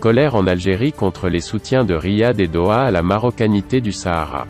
Colère en Algérie contre les soutiens de Riyad et Doha à la marocanité du Sahara.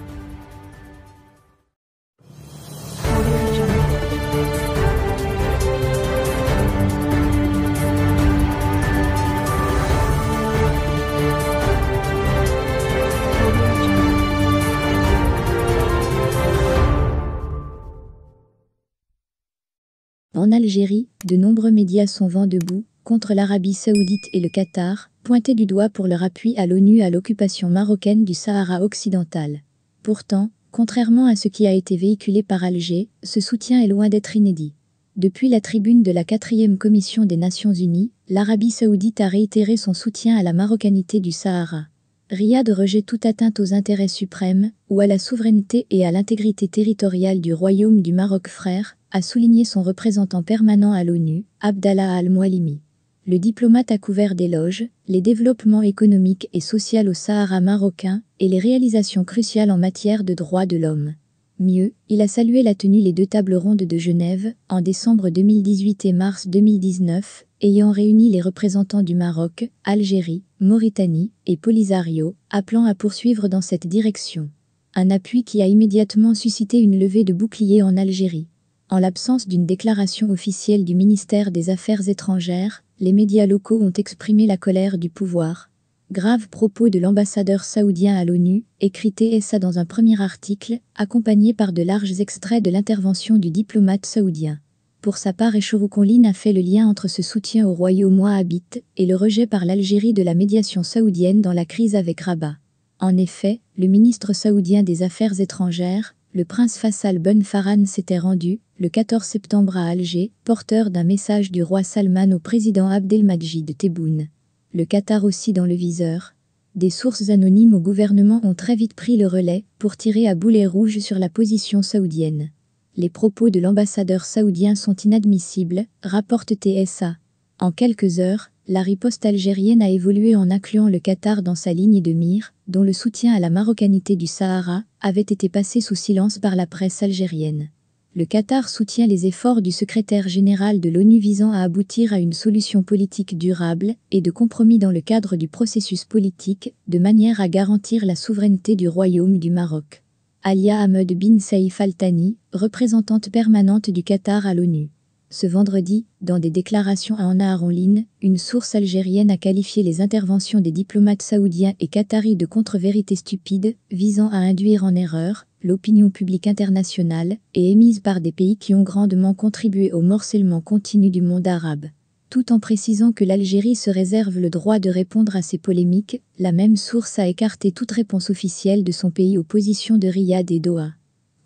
En Algérie, de nombreux médias sont vent debout contre l'Arabie saoudite et le Qatar, pointés du doigt pour leur appui à l'ONU à l'occupation marocaine du Sahara occidental. Pourtant, contrairement à ce qui a été véhiculé par Alger, ce soutien est loin d'être inédit. Depuis la tribune de la 4e commission des Nations Unies, l'Arabie saoudite a réitéré son soutien à la marocanité du Sahara. Riyad rejette toute atteinte aux intérêts suprêmes, ou à la souveraineté et à l'intégrité territoriale du Royaume du Maroc frère, a souligné son représentant permanent à l'ONU, Abdallah Al-Moualimi. Le diplomate a couvert d'éloges les développements économiques et sociaux au Sahara marocain et les réalisations cruciales en matière de droits de l'homme. Mieux, il a salué la tenue des 2 tables rondes de Genève, en décembre 2018 et mars 2019, ayant réuni les représentants du Maroc, Algérie, Mauritanie et Polisario, appelant à poursuivre dans cette direction. Un appui qui a immédiatement suscité une levée de boucliers en Algérie. En l'absence d'une déclaration officielle du ministère des Affaires étrangères, les médias locaux ont exprimé la colère du pouvoir. Grave propos de l'ambassadeur saoudien à l'ONU, écrit TSA dans un premier article, accompagné par de larges extraits de l'intervention du diplomate saoudien. Pour sa part, Echouroukonline a fait le lien entre ce soutien au royaume wahhabite et le rejet par l'Algérie de la médiation saoudienne dans la crise avec Rabat. En effet, le ministre saoudien des Affaires étrangères, le prince Faisal Ben Farhan, s'était rendu, le 14 septembre à Alger, porteur d'un message du roi Salman au président Abdelmadjid Tebboune. Le Qatar aussi dans le viseur. Des sources anonymes au gouvernement ont très vite pris le relais pour tirer à boulet rouge sur la position saoudienne. Les propos de l'ambassadeur saoudien sont inadmissibles, rapporte TSA. En quelques heures, la riposte algérienne a évolué en incluant le Qatar dans sa ligne de mire, dont le soutien à la marocanité du Sahara avait été passé sous silence par la presse algérienne. Le Qatar soutient les efforts du secrétaire général de l'ONU visant à aboutir à une solution politique durable et de compromis dans le cadre du processus politique, de manière à garantir la souveraineté du Royaume du Maroc. Alia Ahmed bin Saïf Al Thani, représentante permanente du Qatar à l'ONU. Ce vendredi, dans des déclarations à Anahar en ligne, une source algérienne a qualifié les interventions des diplomates saoudiens et qataris de contre-vérités stupides, visant à induire en erreur l'opinion publique internationale et émises par des pays qui ont grandement contribué au morcellement continu du monde arabe. Tout en précisant que l'Algérie se réserve le droit de répondre à ces polémiques, la même source a écarté toute réponse officielle de son pays aux positions de Riyad et Doha.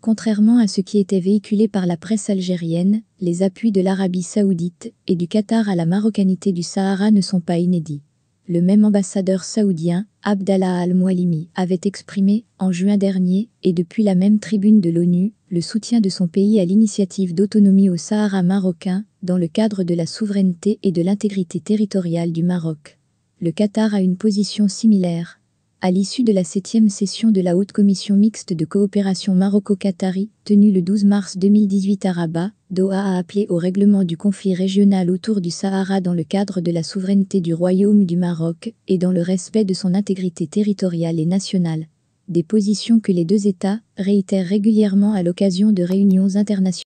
Contrairement à ce qui était véhiculé par la presse algérienne, les appuis de l'Arabie saoudite et du Qatar à la marocanité du Sahara ne sont pas inédits. Le même ambassadeur saoudien, Abdallah Al-Moualimi, avait exprimé, en juin dernier, et depuis la même tribune de l'ONU, le soutien de son pays à l'initiative d'autonomie au Sahara marocain, dans le cadre de la souveraineté et de l'intégrité territoriale du Maroc. Le Qatar a une position similaire. À l'issue de la 7e session de la Haute Commission mixte de coopération maroco-qatari, tenue le 12 mars 2018 à Rabat, Doha a appelé au règlement du conflit régional autour du Sahara dans le cadre de la souveraineté du Royaume du Maroc et dans le respect de son intégrité territoriale et nationale. Des positions que les 2 États réitèrent régulièrement à l'occasion de réunions internationales.